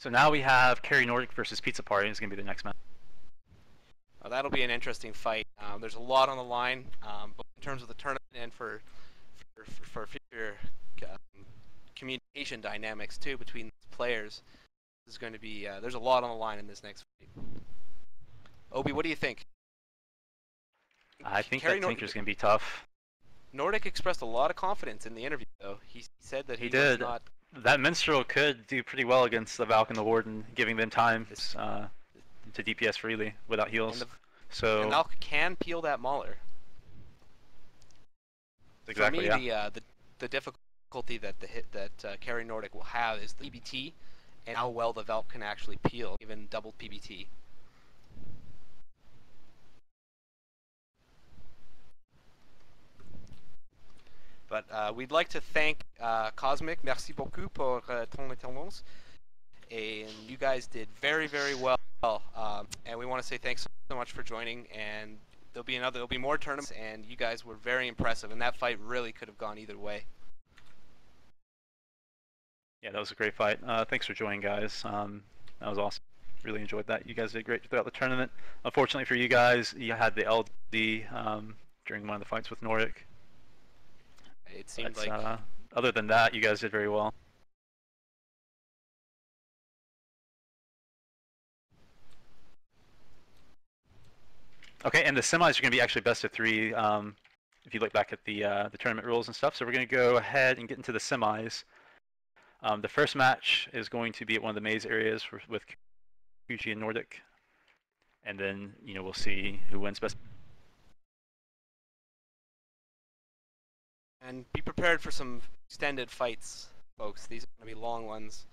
So now we have Carry Nordic versus Pizza Party. Is going to be the next match. That'll be an interesting fight. There's a lot on the line, both in terms of the tournament and for future communication dynamics too between players. This is going to be there's a lot on the line in this next fight. Obi, what do you think? I think that Tinker's going to be tough. Nordic expressed a lot of confidence in the interview, though. He said that he did. Was not. That Minstrel could do pretty well against the Valk and the Warden, giving them time to DPS freely without heals. And Valk can peel that Mauler. Exactly. For me, the difficulty that Carry Nordic will have is the PBT and how well the Valk can actually peel, even double PBT. But we'd like to thank Cosmic. Merci beaucoup pour ton intervention. And you guys did very, very well. And we want to say thanks so much for joining. And there'll be more tournaments. And you guys were very impressive. And that fight really could have gone either way. Yeah, that was a great fight. Thanks for joining, guys. That was awesome. Really enjoyed that. You guys did great throughout the tournament. Unfortunately for you guys, you had the LD during one of the fights with Nordic. It seemed like other than that, you guys did very well. Okay, and the semis are going to be actually best of 3. If you look back at the tournament rules and stuff, so we're going to go ahead and get into the semis. The first match is going to be at one of the maze areas with QG and Nordic, and then we'll see who wins best. And be prepared for some extended fights, folks. These are going to be long ones.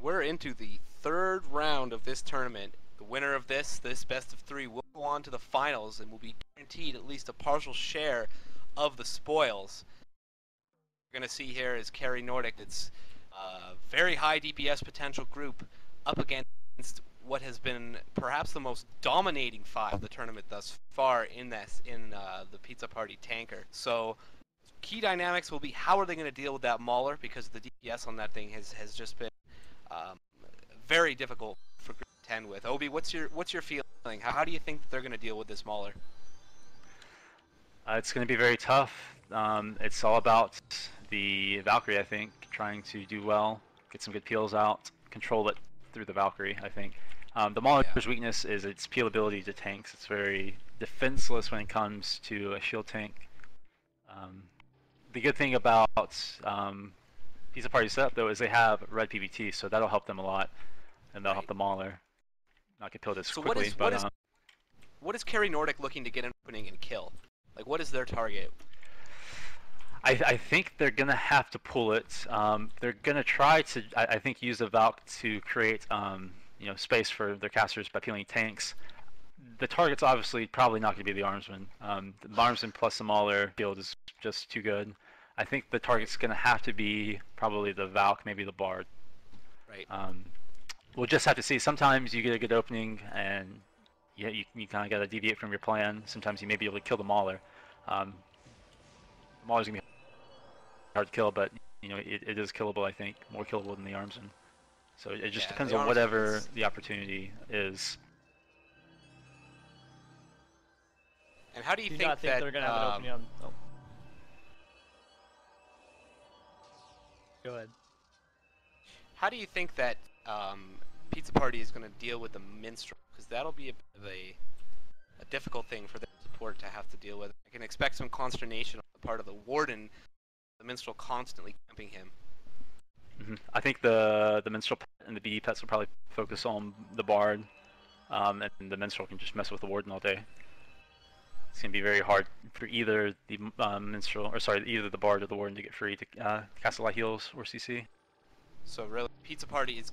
We're into the third round of this tournament. The winner of this best of 3 will go on to the finals and will be guaranteed at least a partial share of the spoils. What we're going to see here is Carry Nordic. It's a very high DPS potential group up against what has been perhaps the most dominating 5 of the tournament thus far in the Pizza Party tanker. So key dynamics will be how are they going to deal with that Mauler, because the DPS on that thing has just been very difficult for Group 10 with. Obi, what's your feeling? How do you think they're going to deal with this Mauler? It's going to be very tough. It's all about the Valkyrie, I think, trying to do well, get some good peels out, control it through the Valkyrie, I think. The Mauler's weakness is its peel ability to tanks. It's very defenseless when it comes to a shield tank. The good thing about Pizza Party setup, though, is they have red PBT, so that'll help them a lot, and that'll help the Mauler not get peeled as quickly. What is Carry Nordic looking to get an opening and kill? Like, what is their target? I think they're gonna have to pull it. They're gonna try to, I think, use the Valk to create space for their casters by peeling tanks. The target's obviously probably not gonna be the Armsman. The Armsman plus the Mauler build is just too good. I think the target's going to have to be probably the Valk, maybe the Bard. Right. We'll just have to see. Sometimes you get a good opening, and you kind of got to deviate from your plan. Sometimes you may be able to kill the Mauler. The Mauler's going to be hard to kill, but it is killable, I think. More killable than the Armsman. So it just depends on whatever the opportunity is. And how do you think not think that they're going to have an opening on... Oh. Go ahead. How do you think that Pizza Party is going to deal with the Minstrel? Because that'll be a difficult thing for the support to have to deal with. I can expect some consternation on the part of the Warden, the Minstrel constantly camping him. I think the Minstrel pet and the BE pets will probably focus on the Bard, and the Minstrel can just mess with the Warden all day. It's gonna be very hard for either the either the Bard or the Warden to get free to cast a lot of heals or CC. So really, Pizza Party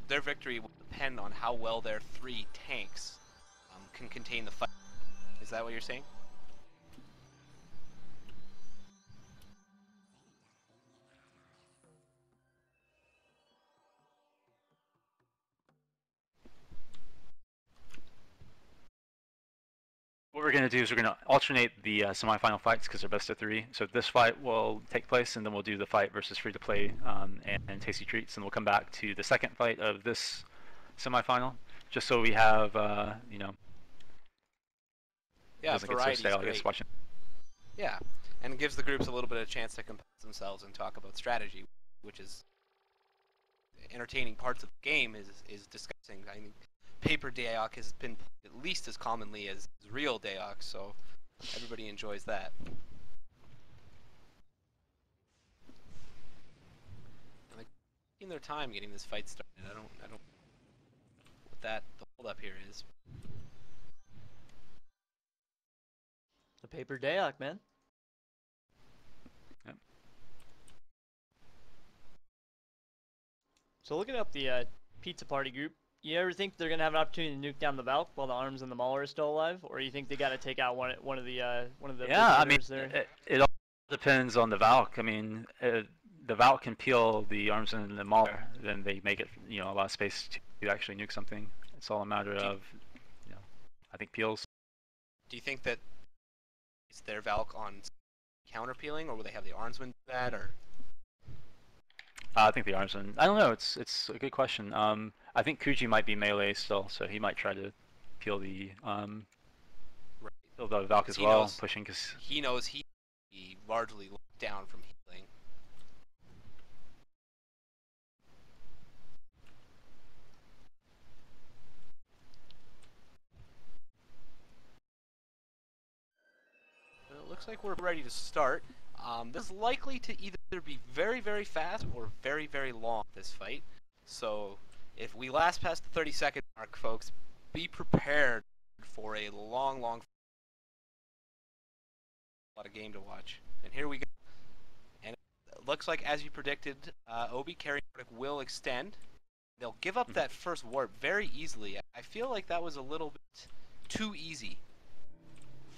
their victory will depend on how well their 3 tanks can contain the fight. Is that what you're saying? What we're going to do is we're going to alternate the semifinal fights because they're best of 3. So this fight will take place, and then we'll do the fight versus free-to-play and tasty treats, and we'll come back to the second fight of this semifinal, just so we have, you know, yeah, variety is great. Watching. Yeah, and it gives the groups a little bit of chance to compose themselves and talk about strategy, which is entertaining parts of the game is discussing. I mean, paper DAOC has been at least as commonly as real DAOC, so everybody enjoys that. And like, taking their time getting this fight started. I don't what that the hold up here is. The paper DAOC, man. Yep. So looking up the Pizza Party group, you ever think they're gonna have an opportunity to nuke down the Valk while the Arms and the Mauler are still alive, or you think they got to take out one of the Yeah, I mean, there? it all depends on the Valk. I mean, the Valk can peel the Arms and the Mauler, then they make it, you know, a lot of space to actually nuke something. It's all a matter of, you know, I think peels. Do you think that is their Valk on counter peeling, or will they have the Armsman do that, or? I think the Armsman. I don't know. It's a good question. I think Kuji might be melee still, so he might try to peel the peel the Valk as well, pushing because he knows he largely locked down from healing. Well, it looks like we're ready to start. This is likely to either be very, very fast or very, very long, this fight. So if we last past the 30-second mark, folks, be prepared for a long, long lot of game to watch. And here we go. And it looks like, as you predicted, Obi Carry Nordic will extend. They'll give up that first warp very easily. I feel like that was a little bit too easy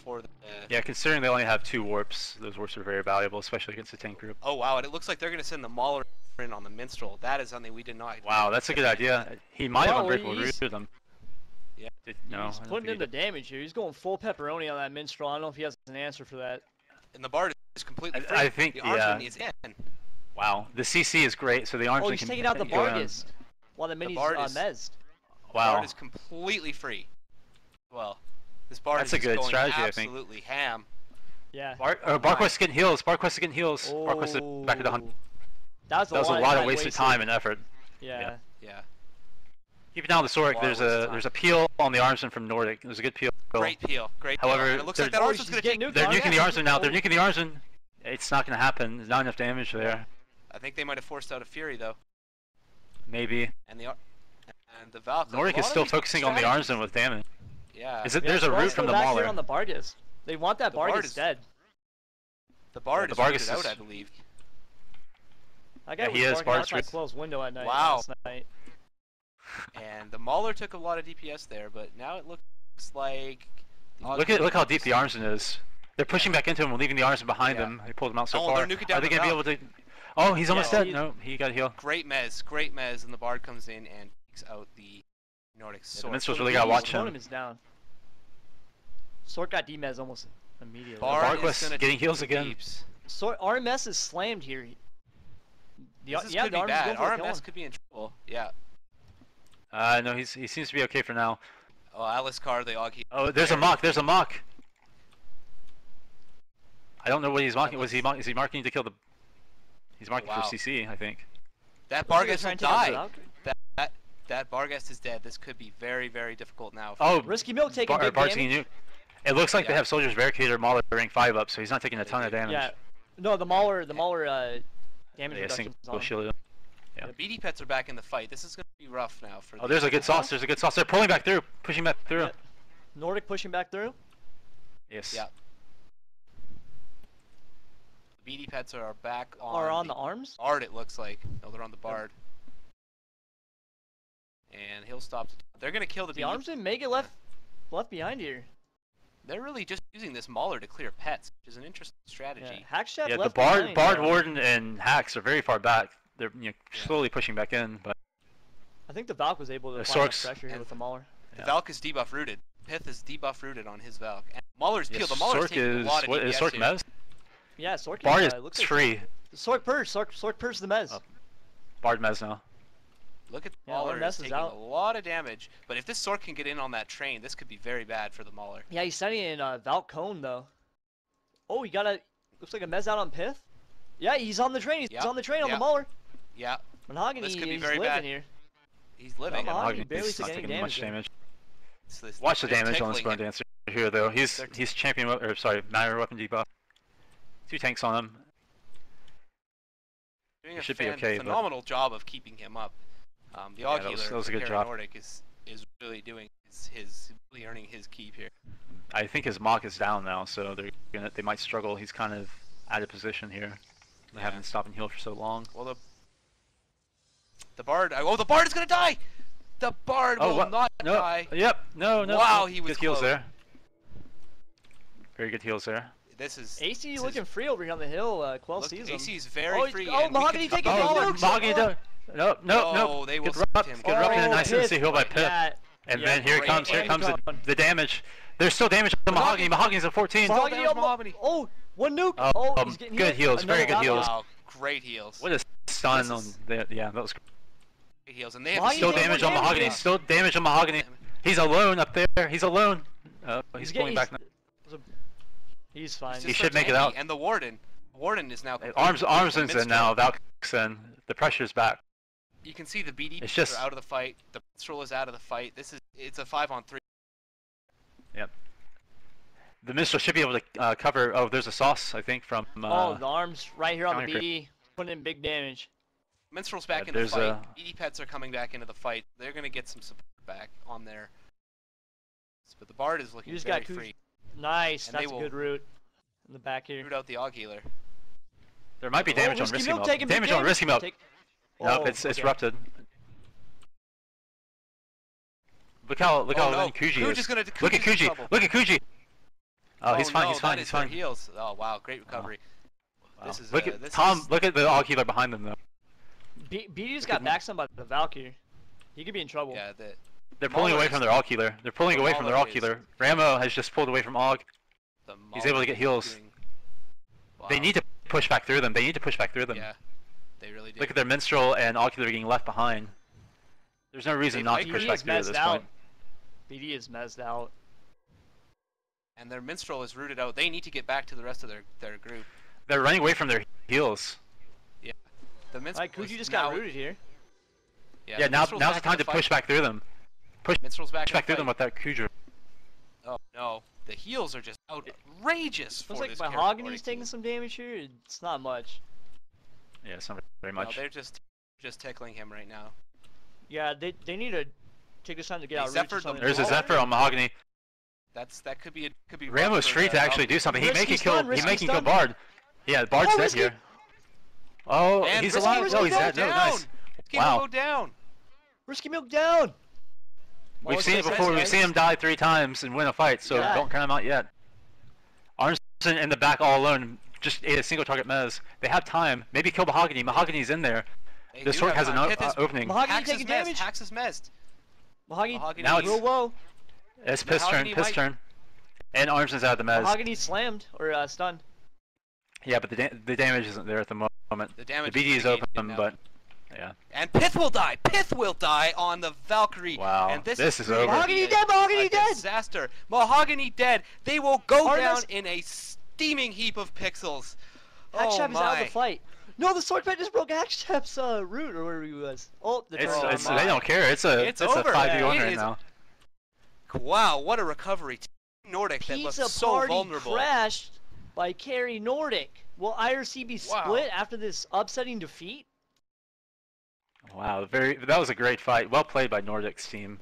for the... yeah, considering they only have 2 warps, those warps are very valuable, especially against the tank group. Oh wow, and it looks like they're going to send the Mauler in on the Minstrel. That is something we did not... Wow, that's a good idea. He might have unbreakable root to them. Yeah. No, he's putting in the damage here. He's going full pepperoni on that Minstrel. I don't know if he has an answer for that. And the Bard is completely free. I think, the Armsman is in. Wow, the CC is great, so the Armsman can... Oh, he's taking out the Bargist while the Mini's mezzed. Wow. The Bard is completely free. Well, this Bard that's is a good going strategy, absolutely ham. Yeah. Barquest getting heals. Barquest getting heals. Oh. Barquest is back at the hunt. That was a lot of wasted time and effort. Yeah. Keep an eye on the Sorek. There's a peel on the Armsman from Nordic. There's a good peel. Great peel. Great peel. However, and it looks like that Armsman's going to take... They're nuking the Armsman now. They're nuking the Armsman. It's not going to happen. There's not enough damage there. I think they might have forced out a Fury, though. Maybe. And the Valk... Nordic is still focusing on the Armsman with damage. Yeah. There's a root from the Mauler. Here on the Bargist. They want that Bargist dead. The Bard is rooted out, I believe. That guy was barking out my closed window at night last night. And the Mauler took a lot of DPS there, but now it looks like... Look how deep the Armsman is. They're pushing back into him and leaving the Armsman behind them. They pulled him out so far. They're nuking down Are they going to be able to... Oh, he's almost dead. No, he got healed. Great mez, and the Bard comes in and takes out the Nordic Sword. The Minstrel's really got to watch him. Totem is down. Sword got demez almost immediately. Barquest getting heals again. Sword RMS is slammed here. This could be bad. RMS could be in trouble. Yeah. No, he seems to be okay for now. Oh, Alice Carr, the Augie. Oh, there's a mock. There's a mock. I don't know what he's mocking. Is he marking to kill the? He's marking for CC, I think. That Bargest will die. That Bargest is dead. This could be very, very difficult now. Risky Milk taking big damage. It looks like they Yeah. have soldiers barricaded or Mauler rank 5 up, so he's not taking a ton of damage. Yeah. No, the Mauler damage Yeah, reduction is single on. shield. Yeah. The BD pets are back in the fight. This is going to be rough now for. Oh, there's a good sauce. There's a good sauce. They're pulling back through, pushing back through. Yeah. Nordic pushing back through. Yes. Yeah. The BD pets are back on. Or on the arms. Bard, it looks like. No, they're on the Bard. And he'll stop. They're going to kill the The BD. armsmen may get left behind here. They're really just using this Mauler to clear pets, which is an interesting strategy. Yeah. Hackstrap Yeah, the left Bard, behind, Warden, and Hacks are very far back. They're slowly pushing back in, but I think the Valk was able to The apply enough Sorks- pressure here with the Mauler. The Yeah. Valk is debuff rooted. Pith is debuff rooted on his Valk. And Mauler's yeah, peeled. The Mauler's Sork taking a is lot of what is DPS Sork here. Mez? Yeah, Sork Bard is, is looks like free. Sork Purge the Mez. Oh. Bard Mez now. Look at Yeah, Mauler Ness is is taking out. a lot of damage. But if this Sork can get in on that train, this could be very bad for the Mauler. Yeah, he's sending in Valk Cone though. Oh, he got a looks like a Mez out on Pith. Yeah, he's on the train. He's Yeah, on the train on yeah. the Mauler. Yeah, Mahogany This could be is very living bad. here. he's living. No, and Mahogany Mahogany's barely took not any taking much damage damage. this- Watch the they're damage on this tickling Bone him. Dancer here, though. He's They're- champion, or sorry, matter weapon debuff. 2 tanks on him. Doing It a should be okay, but- phenomenal job of keeping him up. The Yeah, that was Augular a for good Carry job. Nordic is really doing really earning his keep here. I think his mock is down now, so they might struggle. He's kind of out of position here. They Yeah. haven't stopped and healed for so long. Well, the Bard. Oh, the Bard is gonna die. The Bard will what? not No. die. Yep. No. Wow, he was good heals close. there. Very good heals there. This is AC this looking is, free over here on the hill. Quell look, sees him. AC's very Oh, free. oh, and we Mahogany can- taking oh, the no, nukes. Mahogany Oh. no. No, they will Good send rub, him. good rub in, nice and Pith. heal by Pith. Yeah. And Yeah, then here great comes damage. the damage. There's still damage on Mahogany. Mahogany's at 14. Mahogany, damage, oh, Mahogany. oh, one nuke. Oh, Oh, he's getting good healed. heals, very Another good heals. Valk. Wow, great heals. What a stun This on is- the, yeah, that was Great heals, and they have Mahogany still taking damage more on damage. Mahogany. Still damage on Mahogany. He's alone up there. He's alone. He's pulling back now. He's fine. He should make it out. And the Warden is now Armsman's in now. Valk's in. The pressure's back. You can see the BD It's are just- out of the fight. The Minstrel is out of the fight. It's a 5-on-3. Yep. The Minstrel should be able to cover. Oh, there's a sauce, I think, from. Oh, the arms right here on the counter BD, putting in big damage. Minstrel's back Yeah, in the there's fight. a- BD pets are coming back into the fight. They're gonna get some support back on there. But the Bard is looking You just very got free. Nice, And they that's a will- good route. In the back here. Root out the Augular. There might be damage on Risky Risky Milk Milk. taking big Damage on Risky Milk. Take- Nope, Oh, it's okay. rupted. Look how Oh, low no. Kuji Kuji's is. gonna- Look at Kuji's in Kuji. trouble. Look at Kuji. Oh, he's fine. No, He's fine. that He's is their fine. heals. Oh wow, great recovery. Wow. This is Look at this Tom. is- Look at the Augular behind them though. BD's got backstun by the Valkyrie. He could be in trouble. Yeah, They're pulling Mauler away is- from their Augular. They're pulling the away from their Mauler is- Augular. Ramo has just pulled away from Aug. the He's able to Mauler get is heals. doing- They Wow. need to push back through them. They need to push back through them. Yeah, they really do. Look at their Minstrel and Augular getting left behind. There's no reason They not might to be push back is through at mezzed this out. point. BD is mezzed out. And their Minstrel is rooted out. They need to get back to the rest of their group. They're running away from their heals. The Minstrel Alright, Kuji is just now, got rooted here. Yeah, the now Minstrel's now's back the in time to fight. push back through them. Minstrel's back Push in back the through them fight. with that Kudra. Oh no, the heals are just outrageous for Looks like this Carry Mahogany's Nordic taking team. some damage here. It's not much. Yeah, it's not very No, much. they're just tickling him right now. Yeah, they need to take this time to get They out roots or Zephyred them. something. There's a Oh. Zephyr on Mahogany. That could be rough Ramo's for free the to actually Valkyrie. do something. He Risky may can stun, kill. He risky may can kill stun. Bard. Yeah, Bard's Oh, dead risky. here. Oh, And he's Risky alive. Milk No, he's go dead. No, down. nice. Risky Wow. Milk go down. Risky Milk down! We've Oh, seen it nice, before. nice, We've seen him die 3 times and win a fight. So Yeah. don't count him out yet. Armstrong in the back all alone. Just ate a single target mez. They have time. Maybe kill Mahogany. Mahogany's in there. They The do sword have has an time. Pith is- opening. Mahogany Hax is taking mezzed. damage. Hax is mezzed. Mahogany, Mahogany Now it's- real low. It's piss turn. Mahogany Piss might- turn. And Armstrong's out of the mez. Mahogany slammed or stunned. Yeah, but the damage isn't there at the moment. The damage The BD is negated open, now. but yeah. And Pith will die. Pith will die on the Valkyrie. Wow, And this this is really over. Mahogany a- dead, Mahogany a dead! Disaster. Mahogany dead. They will go Artemis- down in a steaming heap of pixels. Oh Hackstrap is out of my. the fight. No, the sword pet just broke Hackstrap's root or wherever he was. Oh, the It's, turn. my. they don't care. It's a It's it's a over. 5v1 It right is- now. Wow, what a recovery. Nordic that looked Pizza so Party vulnerable. crashed by Carry Nordic. Will IRC be Wow. split after this upsetting defeat? Wow, that was a great fight. Well played by Nordic's team.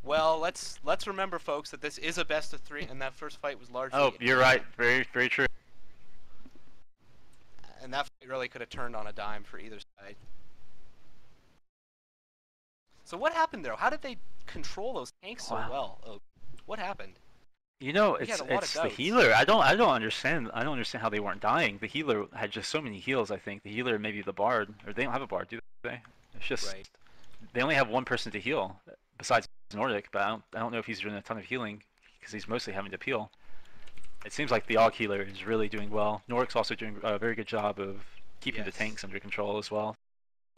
Well, let's remember, folks, that this is a best of 3, and that first fight was largely. Oh, you're right. Very true. And that fight really could have turned on a dime for either side. So what happened there? How did they control those tanks so well? Oh, what happened? You know, He had it's a lot of it's the doubts. healer. I don't understand. I don't understand how they weren't dying. The healer had just so many heals. I think the healer, maybe the bard, or they don't have a bard, do they? It's just Right. they only have one person to heal besides Nordic, but I don't know if he's doing a ton of healing because he's mostly having to peel. It seems like the AUG healer is really doing well. Nordic's also doing a very good job of keeping the tanks under control as well.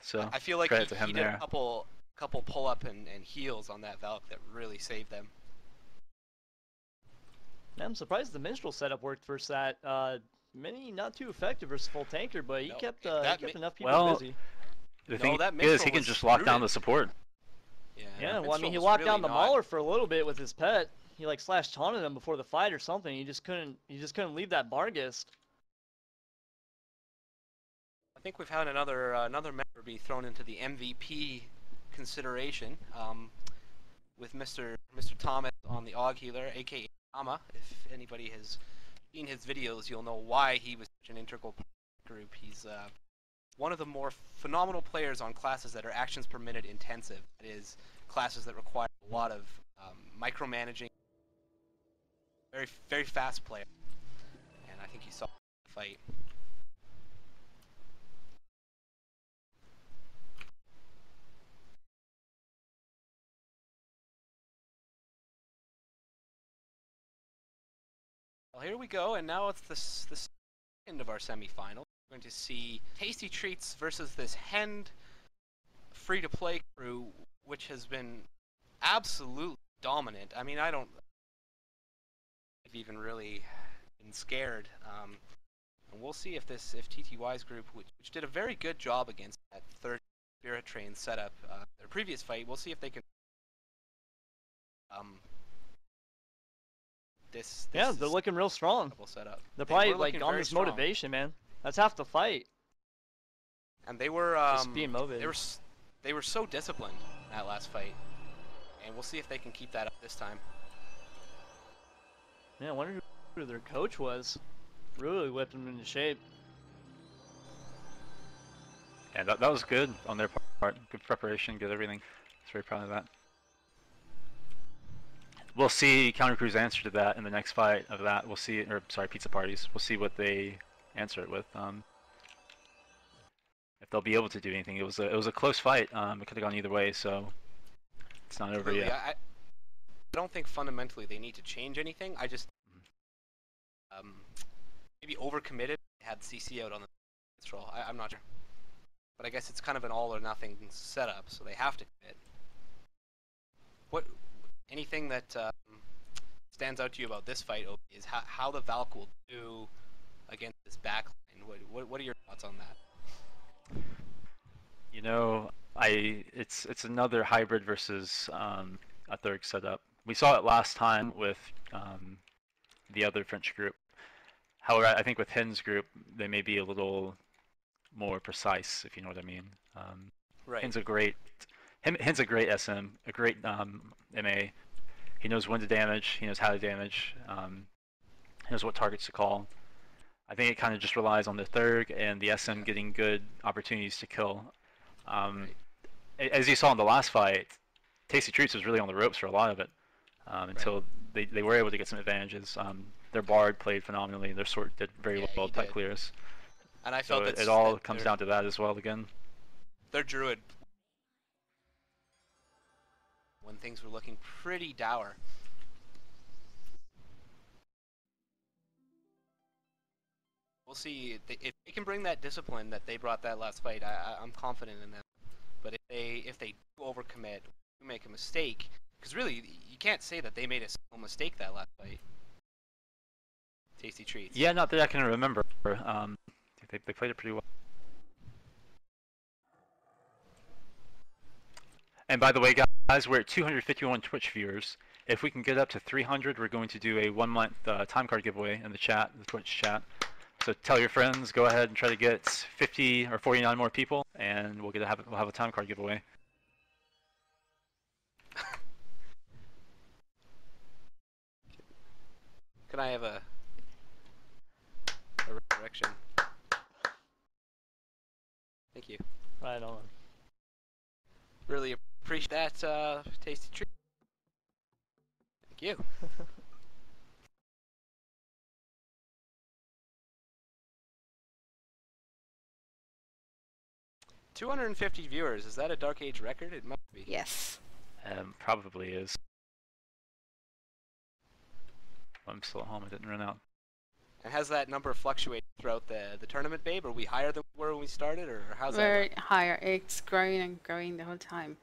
So I feel like credit to he him did there. a couple pull up and heals on that Valk that really saved them. I'm surprised the minstrel setup worked versus that. Mini not too effective versus full tanker, but he kept enough people busy. The thing that is, he can was just lock down rooted. the support. Yeah, well, I mean, he locked down the Mauler for a little bit with his pet. He like slash taunted him before the fight or something. He just couldn't leave that Bargist. I think we've had another member be thrown into the MVP consideration, with Mr. Thomas on the AUG healer, aka Ama. If anybody has seen his videos, you'll know why he was such an integral part of the group. He's one of the more phenomenal players on classes that are actions per minute intensive. That is, classes that require a lot of micromanaging. Very fast player, and I think you saw the fight. Well, here we go, and now it's the second of our semifinal. We're going to see Tasty Treats versus this Hend free-to-play crew, which has been absolutely dominant. I mean, I've even really been scared. And we'll see if TTY's group, which did a very good job against that third Spirit Train setup, their previous fight, we'll see if they can. Yeah, they're looking real strong. Setup. They're probably like on this motivation, man. That's half the fight. And they were just being motivated. They were so disciplined in that last fight, and we'll see if they can keep that up this time. Yeah, I wonder who their coach was. Really whipped them into shape. Yeah, that was good on their part. Good preparation, good everything. I was very proud of that. We'll see Counter Crew's answer to that in the next fight of that. We'll see, or sorry, Pizza Parties. We'll see what they answer it with. If they'll be able to do anything. It was a close fight. It could have gone either way, so it's not over yet. I don't think fundamentally they need to change anything. I just maybe overcommitted. Had CC out on the control. I'm not sure, but I guess it's kind of an all or nothing setup, so they have to commit. Anything that stands out to you about this fight, Opie, is how the Valk will do against this backline. What are your thoughts on that? You know, it's another hybrid versus a third setup. We saw it last time with the other French group. However, I think with Hen's group, they may be a little more precise, if you know what I mean. Right. Hen's a great SM, a great MA. He knows when to damage, he knows how to damage, he knows what targets to call. I think it kind of just relies on the Thurg and the SM getting good opportunities to kill. As you saw in the last fight, Tasty Treats was really on the ropes for a lot of it until they were able to get some advantages. Their Bard played phenomenally, their Sword did very well pet clears. And I felt it all comes down to that as well again. Their Druid, when things were looking pretty dour. We'll see if they can bring that discipline that they brought that last fight. I'm confident in them. But if they do overcommit, do make a mistake, because really you can't say that they made a single mistake that last fight. Tasty Treats. Yeah, not that I can remember. They played it pretty well. And by the way, guys, we're at 251 Twitch viewers. If we can get up to 300, we're going to do a 1-month time card giveaway in the chat, the Twitch chat. So tell your friends, go ahead and try to get 50 or 49 more people, and we'll have a time card giveaway. Can I have a resurrection? Thank you. Right on. Really appreciate that tasty treat. Thank you. 250 viewers. Is that a Dark Age record? It must be. Yes. Probably is. I'm still at home. I didn't run out. And has that number fluctuated throughout the tournament, babe? Are we higher than we were when we started, or how's that? Very higher. It's growing and growing the whole time.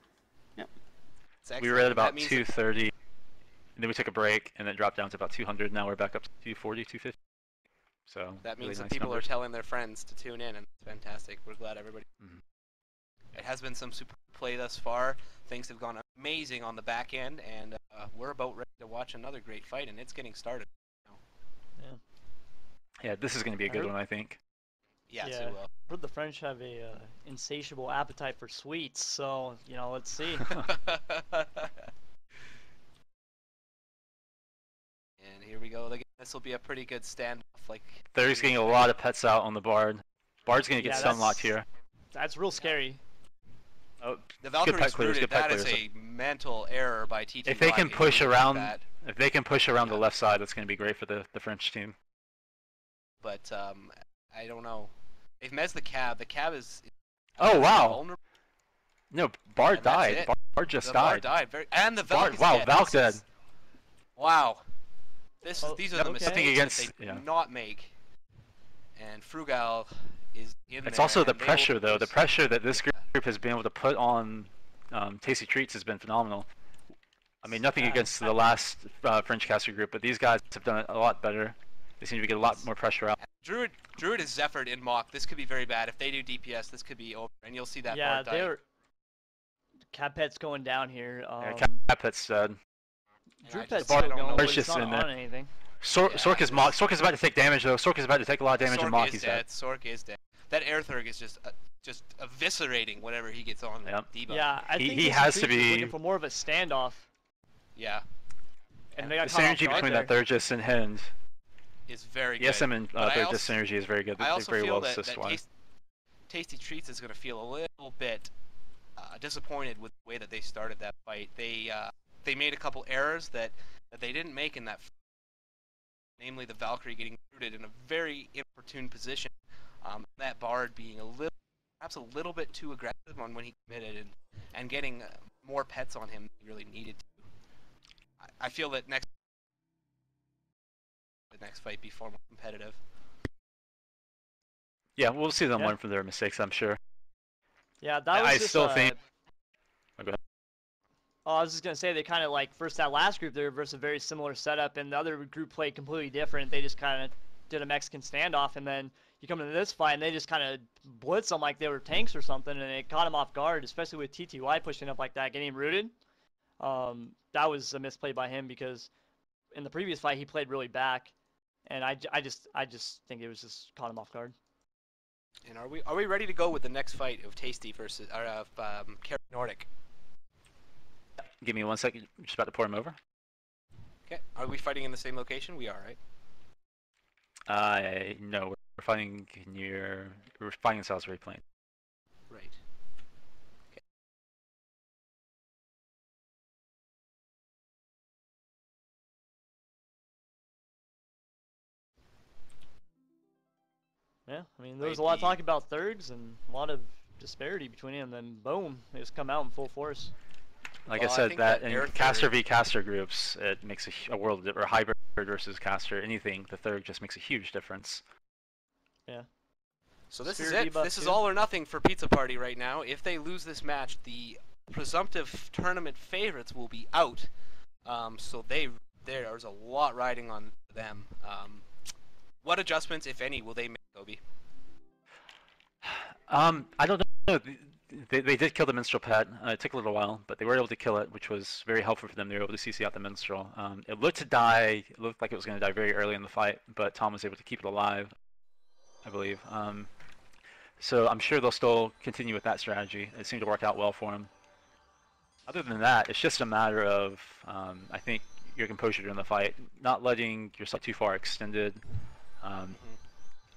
Yep. We were at about 230, and then we took a break, and it dropped down to about 200. Now we're back up to 240, 250. So that means really that nice people numbers. are telling their friends to tune in, and it's fantastic. We're glad everybody. Mm-hmm. It has been some super play thus far. Things have gone amazing on the back end, and we're about ready to watch another great fight, and it's getting started now. Yeah. Yeah, this is going to be a good one, I think. Yes, Yeah. it will. I heard the French have a insatiable appetite for sweets, so you know, let's see. And here we go. This will be a pretty good standoff. Like They're getting a lot of pets out on the Bard. Bard's going to get sunlocked here. That's real scary. Oh, the good Valkyrie's pet clears, rooted. good pet That is clears. a mental error by TTY. If they can push around, that. if they can push around the left side, that's going to be great for the French team. But I don't know. They've mezzed the cab. The cab is. Oh wow! Vulnerable. No, Bard And that's died. it. Bard just The died. Bard died. And the Valk is Wow, dead. Valk dead. Wow. These are the okay. mistakes against- that they yeah. do not make. And Frugal is in It's there, also the and they pressure, will though. The lose. pressure that this group has been able to put on Tasty Treats has been phenomenal. I mean, nothing against the last French caster group, but these guys have done it a lot better. They seem to get a lot more pressure out. Druid is Zephyred in Mock. This could be very bad. If they do DPS, this could be over, and you'll see that Yeah, Bard die. they're Capet's going down here. Yeah, Capet's dead. Drew I Pet's just still don't know. going, but Bard's he's just not in there. on anything. Sorka's Mock. Sorka's about to take damage, though. Sorka's about to take a lot of damage, and Mock Sork he's is dead. dead. Sork is dead. That Airthurg is just eviscerating whatever he gets on Yep. debuff. Yeah, I He- think he this has to Trees is be- looking for more of a standoff. Yeah. And The they got caught off synergy guard between there. that Thurgis and Hind. Is very good. ESM and But I Thurgis also- synergy is very good. I They're also very feel well that assist-wise. Tasty Treats is going to feel a little bit disappointed with the way that they started that fight. They made a couple errors that they didn't make in that fight. Namely the Valkyrie getting rooted in a very inopportune position. That Bard being perhaps a little bit too aggressive on when he committed and getting more pets on him than he really needed to. I feel that the next fight be far more competitive. Yeah, we'll see them Yeah. learn from their mistakes, I'm sure. Yeah, that was I just, still think. Oh, go ahead. Oh, I was just gonna say they kind of like first that last group they were versus a very similar setup, and the other group played completely different. They just kind of did a Mexican standoff, and then you come into this fight and they just kind of blitz them like they were tanks or something, and it caught them off guard, especially with TTY pushing up like that, getting him rooted. That was a misplay by him because in the previous fight he played really back, and I just think it was just caught him off guard. And are we ready to go with the next fight of Tasty versus Carry Nordic? Give me 1 second. I'm just about to pour him over. Okay. Are we fighting in the same location? We are, right? No, we're fighting we're fighting in Salisbury Plain. Right. Okay. Yeah, I mean there was a lot of talk about thirds and a lot of disparity between them, and then boom, they just come out in full force. Like Well, I I said, think that that in Air caster Third- v caster groups, it makes a world of difference. Or hybrid versus caster, anything. The third just makes a huge difference. Yeah. So this Spirit is it. debuff This is too. all or nothing for Pizza Party right now. If they lose this match, the presumptive tournament favorites will be out. So there's a lot riding on them. What adjustments, if any, will they make, Kobe? I don't know. they did kill the minstrel pet. It took a little while, but they were able to kill it, which was very helpful for them. They were able to CC out the minstrel. It looked to die. It looked like it was going to die very early in the fight, but Tom was able to keep it alive, I believe. So I'm sure they'll still continue with that strategy. It seemed to work out well for them. Other than that, it's just a matter of, I think, your composure during the fight, not letting yourself too far extended.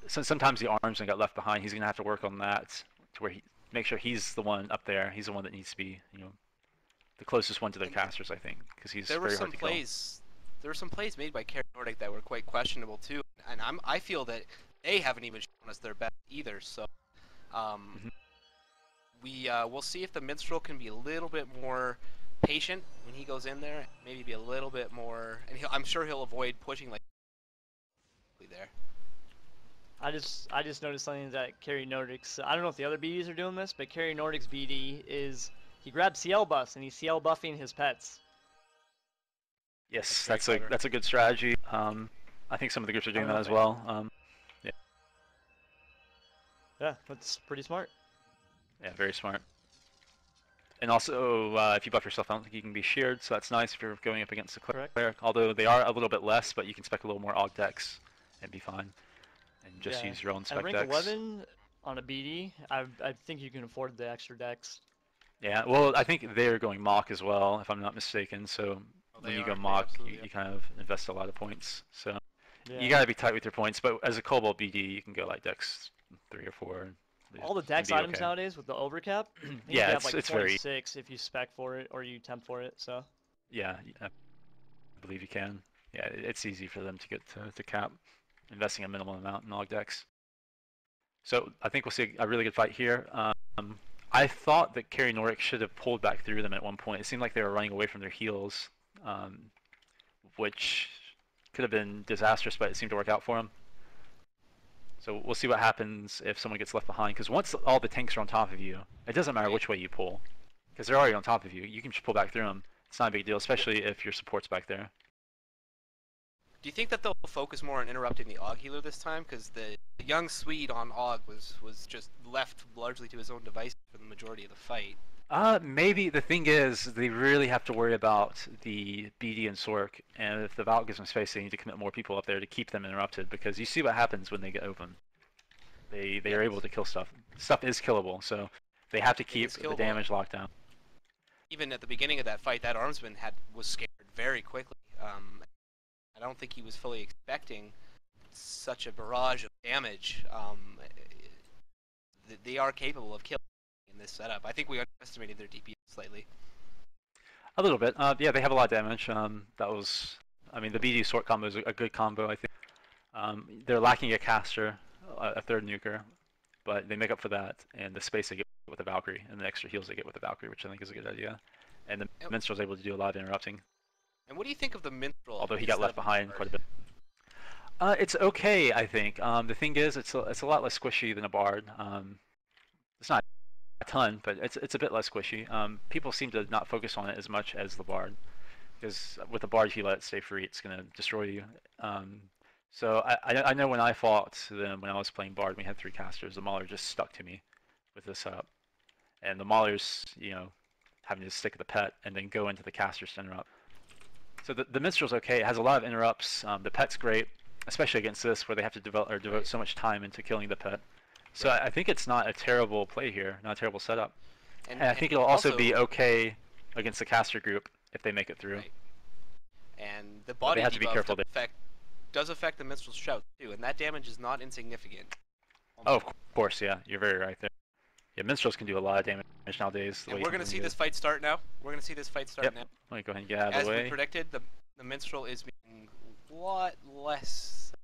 So sometimes the arms got left behind. He's going to have to work on that to where he make sure he's the one up there. He's the one that needs to be, the closest one to the casters, I think, because he's very hard to kill. There were some plays made by Carry Nordic that were quite questionable too, and I feel that they haven't even shown us their best either. So we'll see if the minstrel can be a little bit more patient when he goes in there. Maybe be a little bit more, and I'm sure he'll avoid pushing like there. I just noticed something that Carry Nordic's. I don't know if the other BDs are doing this, but Carry Nordic's BD is he grabs CL buffs and he's CL buffing his pets. Yes, that's a good strategy. I think some of the groups are doing that as well. Yeah. Yeah, that's pretty smart. Yeah, very smart. And also, if you buff yourself, I don't think you can be sheared, so that's nice if you're going up against a cleric. Although they are a little bit less, but you can spec a little more aug dex and be fine. And just use your own spec dex. At rank 11 on a BD, I think you can afford the extra dex. Yeah, well, I think they're going Mach as well, if I'm not mistaken. So when you go Mach, you kind of invest a lot of points. So you got to be tight with your points. But as a Cobalt BD, you can go like dex 3 or 4. All the dex items nowadays with the overcap, you yeah, have like it's 26 if you spec for it or you temp for it. So yeah, I believe you can. Yeah, it's easy for them to get to cap, investing a minimal amount in aug dex. So I think we'll see a really good fight here. I thought that Carry Nordic should have pulled back through them at one point. It seemed like they were running away from their heals, which could have been disastrous, but it seemed to work out for them. So we'll see what happens if someone gets left behind, because once all the tanks are on top of you, it doesn't matter which way you pull, because they're already on top of you. You can just pull back through them. It's not a big deal, especially if your support's back there. Do you think that they'll focus more on interrupting the Aug healer this time? Because the young Swede on Aug was just left largely to his own devices for the majority of the fight. Maybe. The thing is, they really have to worry about the BD and Sork, and if the Valk gives them space, they need to commit more people up there to keep them interrupted, because you see what happens when they get open. They are able to kill stuff. Stuff is killable, so they have to keep the damage locked down. Even at the beginning of that fight, that armsman was scared very quickly. I don't think he was fully expecting such a barrage of damage. They are capable of killing in this setup. I think we underestimated their DPS slightly. A little bit. Yeah, they have a lot of damage. I mean, the BD Sork combo is a good combo, I think. They're lacking a caster, a third nuker, but they make up for that, and the space they get with the Valkyrie, and the extra heals they get with the Valkyrie, which I think is a good idea. And the Minstrel's able to do a lot of interrupting. And what do you think of the Minstrel? Although he got left behind quite a bit. It's okay, I think. The thing is, it's a lot less squishy than a Bard. It's not a ton, but it's a bit less squishy. People seem to not focus on it as much as the Bard, because with the Bard, if you let it stay free, it's going to destroy you. So I know when I fought them, when I was playing Bard, we had 3 casters. The Mauler just stuck to me with this setup, and the Mauler's, having to stick with the pet and then go into the casters to interrupt. So the Minstrel's okay. It has a lot of interrupts. The pet's great, especially against this, where they have to devote so much time into killing the pet. So I think it's not a terrible play here, not a terrible setup. And I think it'll also be okay against the caster group if they make it through. Right. And the body debuff does affect the Minstrel's shout too, and that damage is not insignificant. Oh, of course, yeah. You're very right there. Yeah, Minstrels can do a lot of damage nowadays. And we're going to see this fight start now. We're going to see this fight start now. Let me go ahead and get out of the way. As we predicted, the Minstrel is being a lot less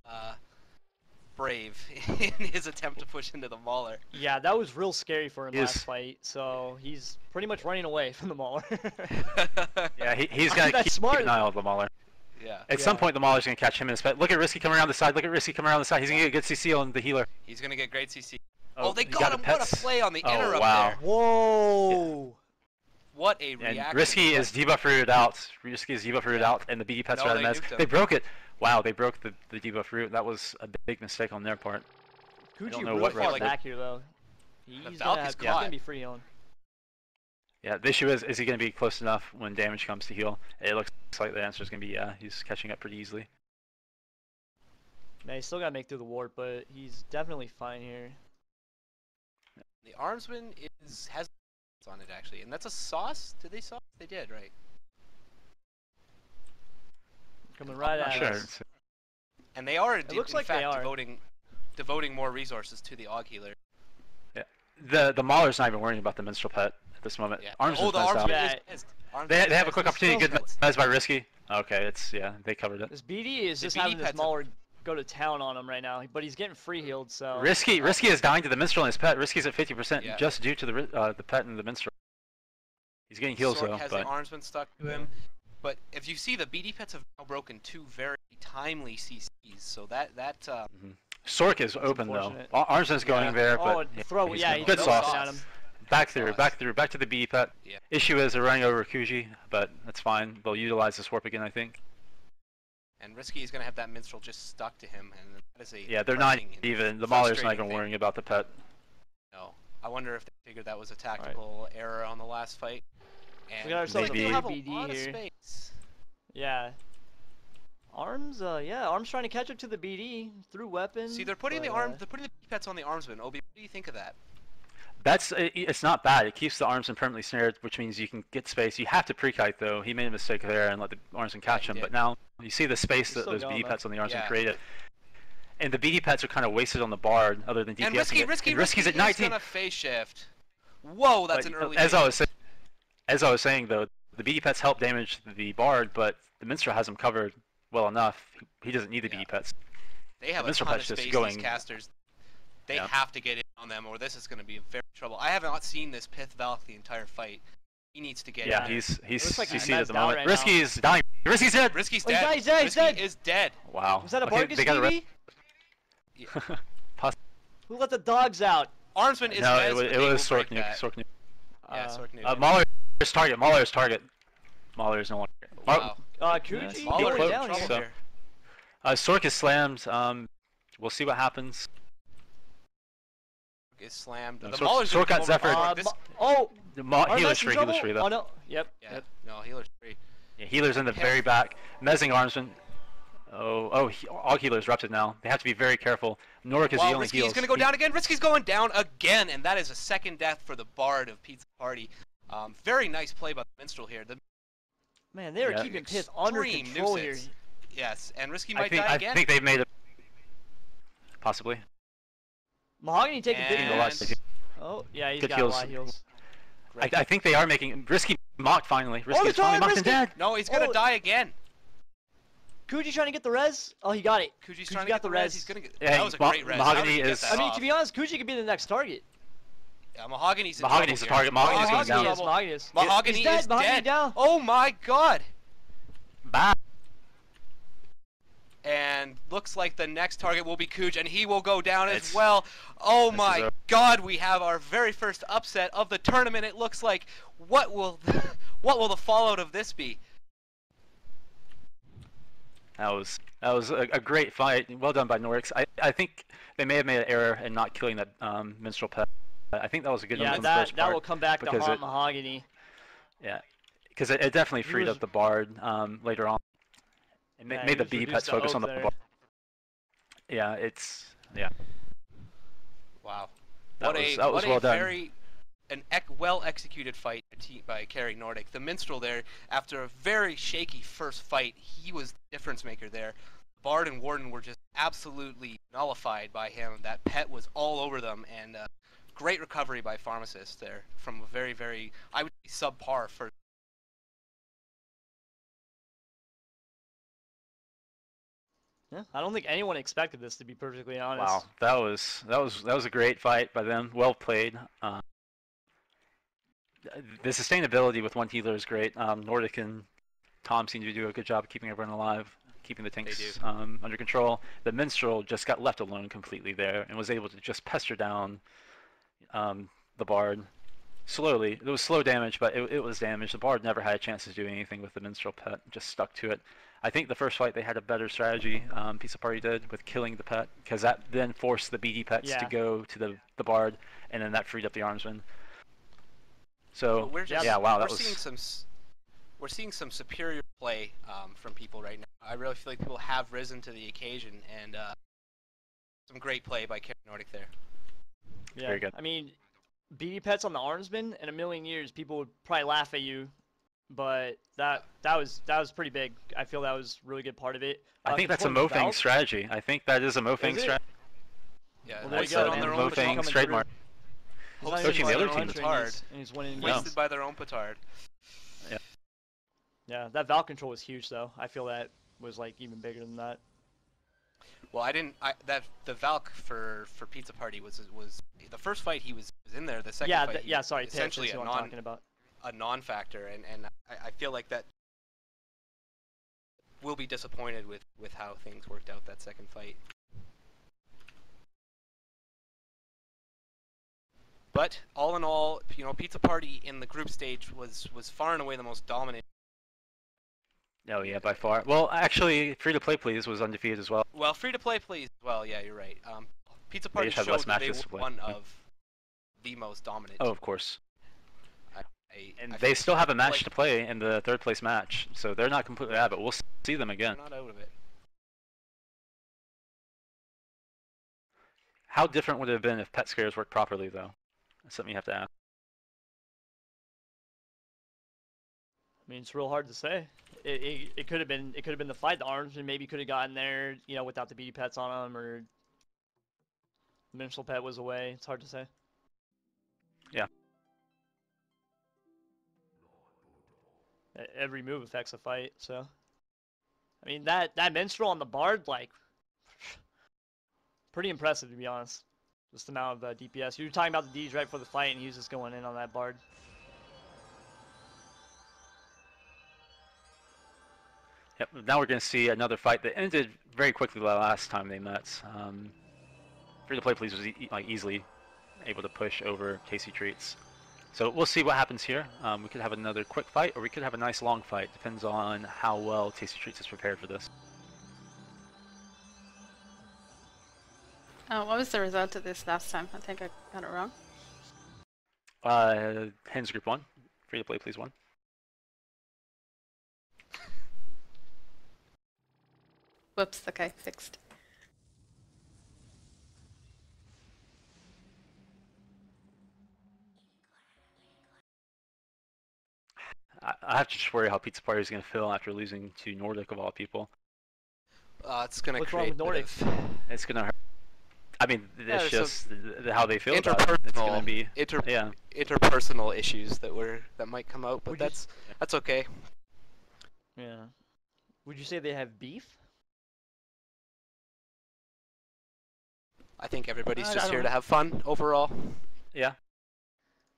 brave in his attempt to push into the Mauler. Yeah, that was real scary for him last fight, so he's pretty much running away from the Mauler. Yeah, he's going to keep an eye on the Mauler. Yeah. At some point, the Mauler's going to catch him in his pet. Look at Risky coming around the side. Look at Risky coming around the side. He's going to get a good CC on the healer. He's going to get great CC. Oh, they got him! What a play on the interrupt wow. there! Whoa! Yeah. What a reaction! And Risky is debuff rooted out. Risky is debuff rooted out, and the BD pets are out of mess. They broke it. Wow, they broke the debuff root. That was a big mistake on their part. Gucci really far back here though. He's gonna be free on. Yeah, the issue is he going to be close enough when damage comes to heal? It looks like the answer is going to be yeah. He's catching up pretty easily. Man, he's still got to make through the warp, but he's definitely fine here. The Armsman has on it actually, and that's a sauce. Did they sauce? They did, right? Coming right at Sure. us. And they are, It looks in like they fact, are. devoting more resources to the Aug healer. Yeah. The Mauler's not even worrying about the Minstrel Pet at this moment. Yeah. Arms Oh, the out. Armsman Yeah. is pissed. Armsman They is have a pissed. quick opportunity. Good Pets. mez by Risky. Okay, it's yeah. They covered it. This BD is The just BD having this pets Mauler go to town on him right now, but he's getting free healed, so. Risky is dying to the Minstrel and his pet. Risky's at 50% Yeah. just due to the pet and the Minstrel. He's getting heals Sork though, has but the Armsman stuck to him. But if you see, the BD pets have now broken 2 very timely CCs, so that Sork is open though. unfortunate. Armsman's going Yeah. there, Oh, but and throw, he's yeah, good he throws sauce. it at him. Back through, Sauce. back to the B pet. Yeah. Issue is they're running over Kuji, but that's fine. They'll utilize this warp again, I think. and Risky is going to have that Minstrel just stuck to him, and that is a Yeah, they're not frightening and even. The Mauler's not frustrating even thing. worrying about the pet. No. I wonder if they figured that was a tactical error on the last fight. And We got ourselves a they Maybe. have a BD lot of here. space. Yeah. Arms, Arms trying to catch up to the BD through weapons. See, they're putting but, they're putting the BD pets on the Armsman. Obi, what do you think of that? It's not bad. It keeps the Armsman permanently snared, which means you can get space. You have to pre-kite though. He made a mistake there and let the Armsman catch he him. did. But now you see the space He's that still those going, BD though. pets on the Armsman Yeah. created. And the BD pets are kind of wasted on the Bard, other than DPS. And Risky's at 19. gonna phase shift. Whoa, that's But, an early. as I was saying though, the BD pets help damage the Bard, but the Minstrel has him covered well enough. He doesn't need the Yeah. BD pets. They have a Minstrel ton of pet's just space. going- These casters. They Yeah. have to get in on them, or this is gonna be very trouble. I have not seen this Pith Valk the entire fight. He needs to get Yeah, in. he's Looks like he's CC'd at the mezzed out moment. right Risky now. is dying. Risky's dead. Risky's Oh, he's dead. dead, he's dead, he's Risky dead. is dead. Wow. Was that a Okay, Bargus they got BD? Who let the dogs out? Armsman is No, mez, it was, but it they was will Sork break nuke. that. Sork nuke. Yeah, Sork nuke. Mauler's target. Mauler's target. Mauler's no longer. Wow. Kuji Yes. Mauler going is in down trouble here. So- here. Sork is slammed. We'll see what happens. Is slammed. No, The Sork- Mauler's Sork got gonna come Zephyr. over. Uh, This- oh, Healer's free. Healer's free though. Oh no, yep. yeah. No, healer's free. Yeah, healer's in the Yeah. very back. Mezzing Armsman. All healers erupted now. They have to be very careful. Norik is the Wow, only Risky's heals. gonna go down again. Risky's going down again, and that is a second death for the Bard of Pizza Party. Very nice play by the Minstrel here. Man, they are Yeah. keeping Pith under Extreme control nuisance. here. Yes, and Risky I might think die again. they've made it. Possibly. Mahogany taking big And- hits. Oh, yeah, he's Good got heals. a lot of heals. I think they are making Risky mocked finally. Risky the is finally time, mocked and Risky! dead. No, he's gonna Oh. die again. Kuji trying to get the res? Oh, he got it. Kuji's Kuji trying to got get the res. res. He's gonna get. Yeah, That was a great res. How Mahogany did he get is- that I mean, off? to be honest, Kuji could be the next target. Yeah, Mahogany's in Mahogany's the trouble target. here. Mahogany's going Mahogany down. is, Mahogany is. Mahogany He's dead, is Mahogany dead. down. Oh my god! Bad. And looks like the next target will be Kuj, and he will go down as It's- well. Oh this is my a- god, we have our very first upset of the tournament. It looks like what will the fallout of this be? That was a great fight. Well done by Norix. I think they may have made an error in not killing that Minstrel pet. I think that was a good Yeah, move on the that first that part. will come back to because haunt it- Mahogany. Yeah, because it definitely freed was- up the Bard later on. It Yeah, made he the was B reduced pets to focus oak on the there. Bard. Yeah, Wow. That was well done. Well executed fight by Carry Nordic. The Minstrel there, after a very shaky first fight, he was the difference maker there. Bard and Warden were just absolutely nullified by him. That pet was all over them, and great recovery by Pharmacist there from a very, very, I would say, subpar for. Yeah, I don't think anyone expected this, to be perfectly honest. Wow, that was a great fight by them. Well played. The sustainability with one healer is great. Nordic and Tom seem to do a good job of keeping everyone alive, keeping the tanks under control. The Minstrel just got left alone completely there and was able to just pester down the Bard slowly. It was slow damage, but it was damage. The Bard never had a chance to do anything with the Minstrel pet, just stuck to it. I think the first fight they had a better strategy, Pizza Party did, with killing the pet, because that then forced the BD pets to go to the Bard, and then that freed up the Armsman. So we're just, yeah, wow, we're that was. we're seeing some superior play from people right now. I really feel like people have risen to the occasion, and some great play by Carry Nordic there. Yeah, very good. I mean, BD pets on the Armsman, in a million years, people would probably laugh at you, but that was pretty big. I feel that was a really good part of it. I think that's a controlling the Mofang Valk- strategy. I think that is a Mofang Is it? strategy. Yeah, Well, there you That's go, on man. their own Mofang Coming trademark. through. He's not Hosted even Coaching by the their other own team. petard. And he's winning. No. Wasted by their own petard. Yeah. Yeah, that Valk control was huge, though. I feel that was like even bigger than that. Well, the Valk for Pizza Party was the first fight he was in there. The second Yeah, fight, he sorry, was Pit, essentially that's what I'm talking about. a non-factor, and I feel like that will be disappointed with how things worked out that second fight. But all in all, Pizza Party in the group stage was far and away the most dominant. Oh yeah, by far. Well, actually, FreeToPlayPlease was undefeated as well. Well, FreeToPlayPlease. Well, yeah, you're right. Pizza Party just had showed less that they matches were to play. one of the most dominant. Oh, of course. And I they feel still have a match like to play in the third place match, so they're not completely out, but we'll see them again. they're not out of it. How different would it have been if pet scares worked properly, though? That's something you have to ask. I mean, it's real hard to say. It could have been the fight. The Armsman maybe could have gotten there, without the BD pets on him, or the Minstrel pet was away. It's hard to say. Yeah. Every move affects a fight, so. I mean, that Minstrel on the Bard, like, pretty impressive, to be honest. Just the amount of DPS. You were talking about the D's right before the fight, and he was just going in on that Bard. Yep. Now we're going to see another fight that ended very quickly the last time they met. FreeToPlayPlease was easily able to push over Tasty Treats. So we'll see what happens here. We could have another quick fight, or we could have a nice long fight. Depends on how well Tasty Treats is prepared for this. What was the result of this last time? I think I got it wrong. Hens Group 1. FreeToPlayPlease 1. Whoops, okay, fixed. I have to just worry how Pizza Party is going to feel after losing to Nordic of all people. It's going to What's wrong create with Nordic? It's going to hurt. I mean, it's just how they feel about it. It's going to be interpersonal issues that might come out, but that's okay. Yeah. Would you say they have beef? I think everybody's I just don't here know. to have fun overall. Yeah.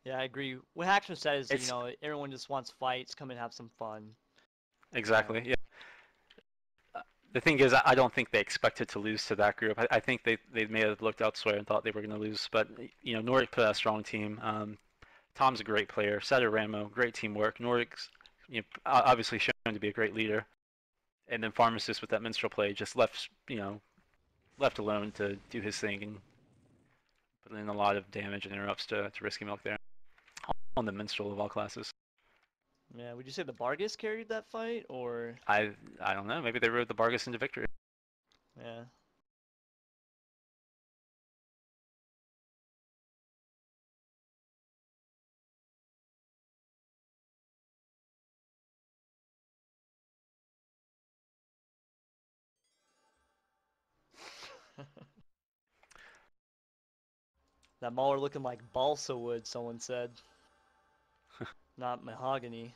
Yeah, I agree. What Hackman says, It's- everyone just wants fights, come and have some fun. Exactly. Yeah. The thing is, I don't think they expected to lose to that group. I think they may have looked elsewhere and thought they were going to lose. But Nordic put out a strong team. Tom's a great player. Seta Ramo, great teamwork. Nordic's obviously shown to be a great leader. And then Pharmacist with that minstrel play just left alone to do his thing and put in a lot of damage and interrupts to Risky Milk there on the minstrel of all classes. Yeah, would you say the Bargus carried that fight, or? I don't know. Maybe they rode the Bargus into victory. Yeah. That Mauler looking like balsa wood, someone said. Not mahogany.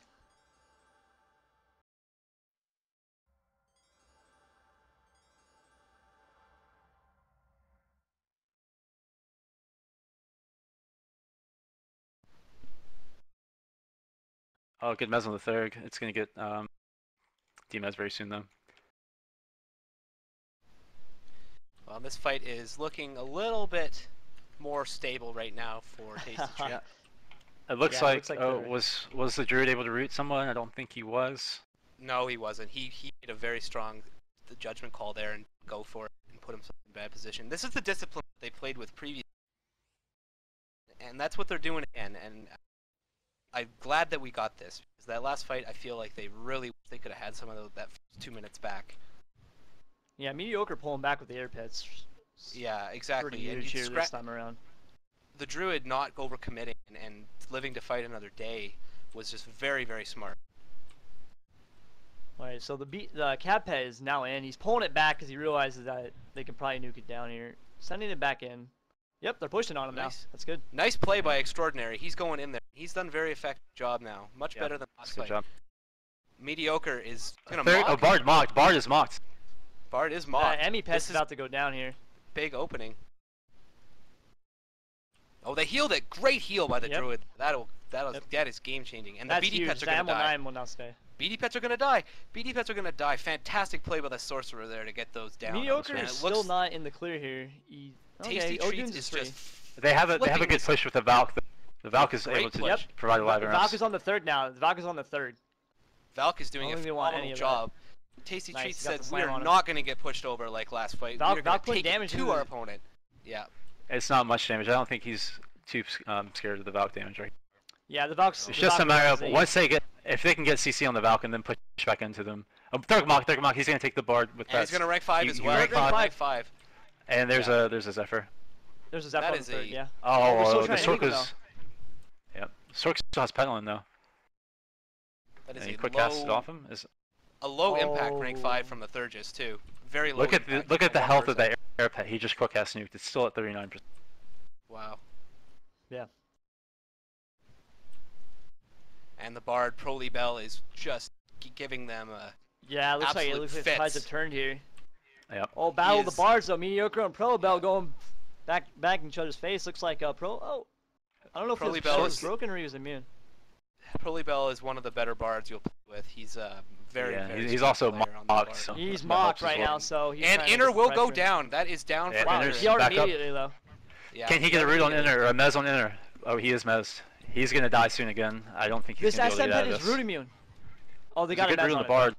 Oh, good Mez on the third. It's going to get D-Mez very soon, though. Well, this fight is looking a little bit more stable right now for Tasty Treat. Yeah. It looks Yeah, it like, looks like oh, they're- was the Druid able to root someone? I don't think he was. No, he wasn't. He made a very strong judgment call there and go for it and put himself in bad position. This is the discipline they played with previously, and that's what they're doing again. And I'm glad that we got this, because that last fight, I feel like they could have had some of that 2 minutes back. Yeah, mediocre pulling back with the air pits. Yeah, exactly. Pretty And huge here this time around. the Druid not overcommitting and living to fight another day was just very, very smart. Alright, so the cap pet is now in. He's pulling it back because he realizes that they can probably nuke it down here. Sending it back in. Yep, they're pushing on him now. That's good. Nice play by Extraordinary. He's going in there. He's done a very effective job now. Much better than last Good fight. job. Mediocre is gonna Third, mock. oh, Bard mocked. Bard is mocked. Bard is mocked. Emmy Pet's This is about to go down here. big opening. Oh, they healed it. Great heal by the Druid. That is game changing. And the That's BD huge. pets are The gonna die. M19 will now stay. BD pets are gonna die. BD pets are gonna die. Fantastic play by the sorcerer there to get those down. Mediocre And is it still looks not in the clear here. Tasty okay, Treats Odin's is free. just. They have a flipping good this- push with the Valk. The Valk is Great able to push. provide a live Valk is rounds. on the third now. The Valk is on the third. Valk is doing I a don't think they want any phenomenal of that. job. Tasty Nice, Treats got said the we slam are on him. not gonna get pushed over like last fight. Valk We are gonna putting take damage it into to our the- opponent. Yeah. It's not much damage. I don't think he's too scared of the Valk damage, right? Yeah, the Valk's. It's the just a Valk matter of is once if they can get CC on the Valk and then push back into them. Third mock, he's gonna take the Bard with And that. he's gonna rank 5 as He well. rank Rank five. 5. And there's a Zephyr. There's a Zephyr on That the is third, a- yeah. we're Oh, still the trying to nuke him, Sork Yep. Sork still has Petalon though. That is And he a quick cast it low, off him. a low impact rank Oh. 5 from the Thurgis too. Very low. Look at impact the for one health of person. that air pet. He just quick cast nuked. It's still at 39%. Wow. Yeah. And the Bard Proly Bell is just giving them a. Yeah, it looks like Absolute the tides fits. have turned here. Yep. Oh, battle of is- the Bards though. Mediocre and Pro Bell going back in each other's face. Looks like Pro. Oh, I don't know if Proly his Bell sword is- was broken or he was immune. Proly Bell is one of the better bards you'll play with. He's a very, Yeah, very he's strong also player on the mocked. Bard. So He's that mocked helps as right well. now, so he's And trying to Inner get will some go pressure. down. That is down Yeah, for Wow, Inner's he already back up. immediately though. Yeah, Can he get a root on Inner or a Mez on Inner? Oh, he is Mez. He's gonna die soon again. I don't think he's This gonna be able to SM get out pet of is this. root immune. Oh, they There's got a a good root Mez on on the it. Bard.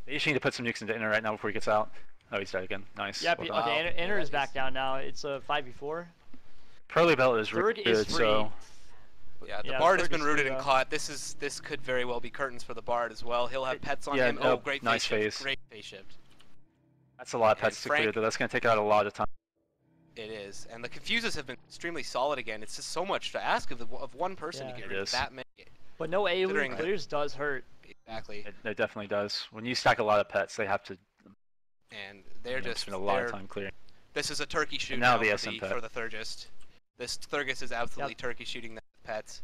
They just need to put some nukes into Inner right now before he gets out. Oh, he's dead again. Nice. Yep, Well okay, done. Inner Yeah, is he's- back down now. It's a 5v4. Pearly Belt is Thurg really is good, free. so Yeah, the Yeah, Bard has Thurg been is rooted free, and though. caught. This could very well be curtains for the Bard as well. He'll have pets on yeah, him. Oh, great nice face shift. face. Great face shift. that's a lot of And pets to clear, Frank- though. That's gonna take out a lot of time. It is, and the Confuses have been extremely solid again. It's just so much to ask of one person Yeah. to get It rid of is. that many. But no A Considering loop that- clears does hurt. Exactly, It definitely does. When you stack a lot of pets, they have to and they're just spend a lot they're- of time clearing. This is a turkey shoot now now the for SM the, pet. for the Thurgist. This Thurgis is absolutely Yep. turkey shooting the pets.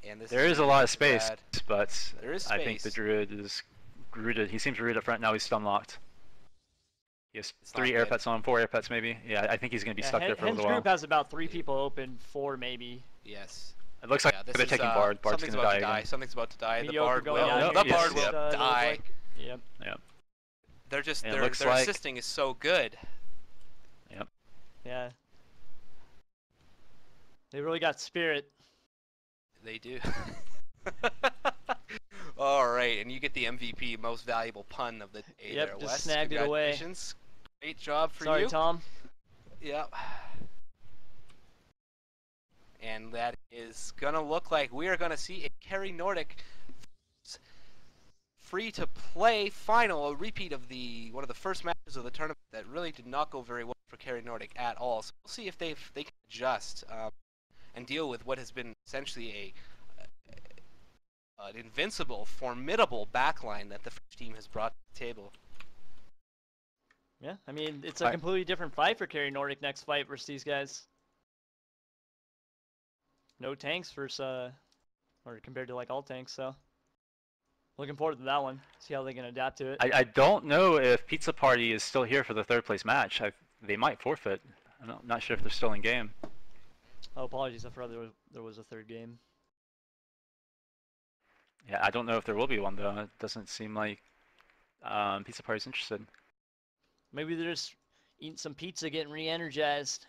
And this There is a lot of really space, bad. but There is I think the space. Druid is rooted. He seems rooted up front now. He's stun locked. He has It's 3 not air good. pets on him, 4 air pets maybe. Yeah, I think he's gonna be stuck there for a Hen's little group while. has about 3 people open, 4 maybe. Yes. It looks like Yeah, this they're is, taking Bard. Bard's something's gonna about die to die. again. Something's about to die. Mediocre The Bard going will. down No, here. the yes, Bard will yep. Looks die. like- Yep. Yep. They're just And it their looks their like- assisting is so good. Yep. Yeah. They really got spirit. They do. All right, and you get the MVP, most valuable pun of the day Yep, there, just Wes. snagged it away. Congratulations. Great job for Sorry, you. Tom. Yep. And that is gonna look like we are gonna see a Carry Nordic free-to-play final, a repeat of one of the first matches of the tournament that really did not go very well for Carry Nordic at all. So we'll see if they can adjust and deal with what has been essentially an invincible, formidable backline that the French team has brought to the table. Yeah, I mean, it's a completely different fight for Carry Nordic next fight versus these guys. No tanks versus, or compared to like all tanks, so. Looking forward to that one. See how they can adapt to it. I don't know if Pizza Party is still here for the 3rd place match. They might forfeit. I'm not sure if they're still in game. Oh, apologies, I forgot there was a 3rd game. Yeah, I don't know if there will be one though. It doesn't seem like Pizza Party's interested. Maybe they're just eating some pizza, getting re-energized.